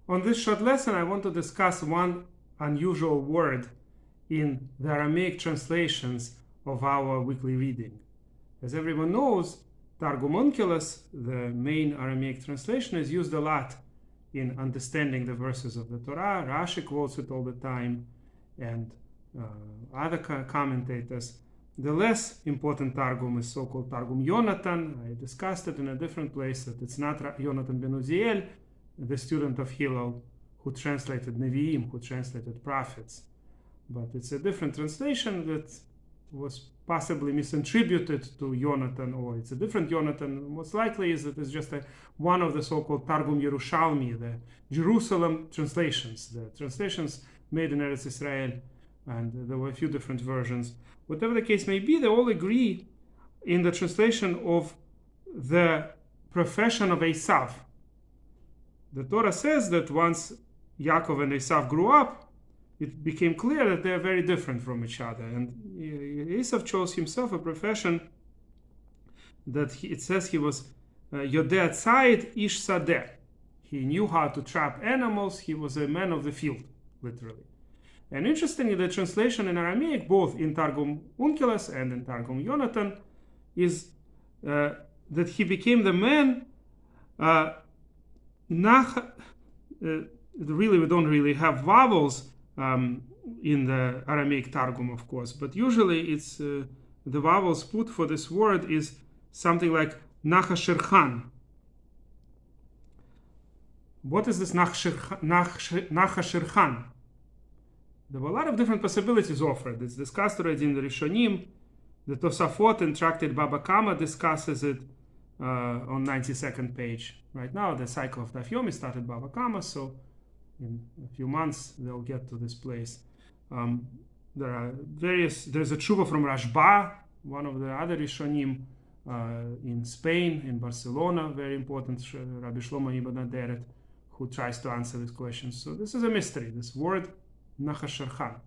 On this short lesson, I want to discuss one unusual word in the Aramaic translations of our weekly reading. As everyone knows, Targum Onkelos, the main Aramaic translation, is used a lot in understanding the verses of the Torah. Rashi quotes it all the time, and other commentators. The less important Targum is so-called Targum Yonatan. I discussed it in a different place, that it's not Yonatan ben Uziel, the student of Hillel, who translated Nevi'im, who translated prophets. But it's a different translation that was possibly misattributed to Yonatan, or it's a different Yonatan. Most likely is that it's just one of the so-called Targum Yerushalmi, the Jerusalem translations, the translations made in Eretz Israel, and there were a few different versions. Whatever the case may be, they all agree in the translation of the profession of Esau. The Torah says that once Yaakov and Esau grew up, it became clear that they are very different from each other. And Esau chose himself a profession that it says he was Yodeh Tzayid Ish Sadeh. He knew how to trap animals. He was a man of the field, literally. And interestingly, the translation in Aramaic, both in Targum Onkelos and in Targum Yonatan, is that he became the man. Really, we don't really have vowels in the Aramaic Targum, of course, but usually it's the vowels put for this word is something like נחשירכן. What is this נחשירכן? There were a lot of different possibilities offered. It's discussed already in the Rishonim. The Tosafot in Tractate Baba Kama discusses it on 92nd page. Right now, the cycle of Daf Yomi started Baba Kama, so in a few months they'll get to this place. There's a tshuva from Rashba, one of the other Rishonim in Spain, in Barcelona, very important, Rabbi Shlomo Ibn Aderet, who tries to answer these questions. So this is a mystery, this word נחשירכן.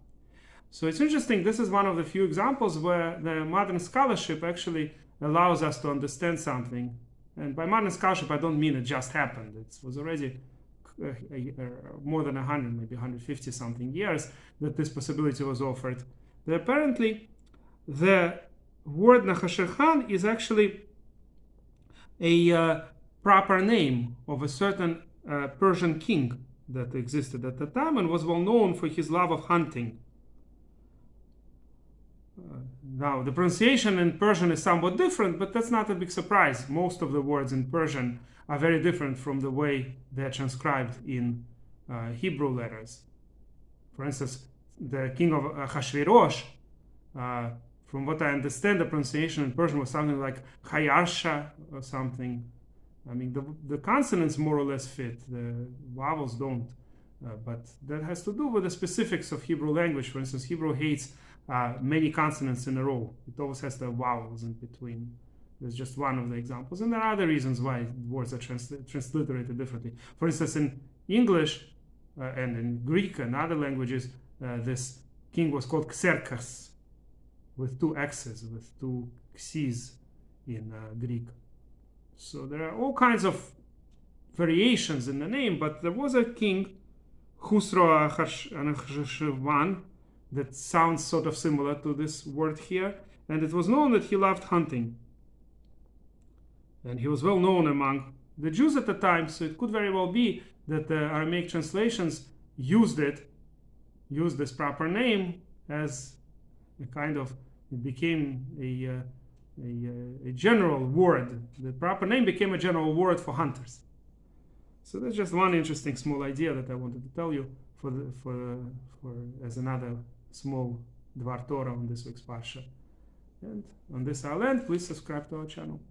So it's interesting, this is one of the few examples where the modern scholarship actually allows us to understand something. And by modern scholarship, I don't mean it just happened. It was already more than 100, maybe 150 something years that this possibility was offered. That apparently, the word נחשירכן is actually a proper name of a certain Persian king that existed at the time and was well known for his love of hunting. Now, the pronunciation in Persian is somewhat different, but that's not a big surprise. Most of the words in Persian are very different from the way they're transcribed in Hebrew letters. For instance, the king of Ahasuerus, from what I understand, the pronunciation in Persian was something like Hayarsha or something. I mean, the consonants more or less fit, the vowels don't. But that has to do with the specifics of Hebrew language. For instance, Hebrew hates many consonants in a row. It always has the vowels in between. There's just one of the examples. And there are other reasons why words are transliterated differently. For instance, in English and in Greek and other languages, this king was called Xerxes, with two X's, with two X's in Greek. So there are all kinds of variations in the name, but there was a king, Khusro Anachshvan, that sounds sort of similar to this word here, and it was known that he loved hunting. And he was well known among the Jews at the time, so it could very well be that the Aramaic translations used this proper name as a kind of, it became a general word. The proper name became a general word for hunters. So that's just one interesting small idea that I wanted to tell you for as another small Dvar Torah on this week's Parsha. And on this I'll end. Please subscribe to our channel.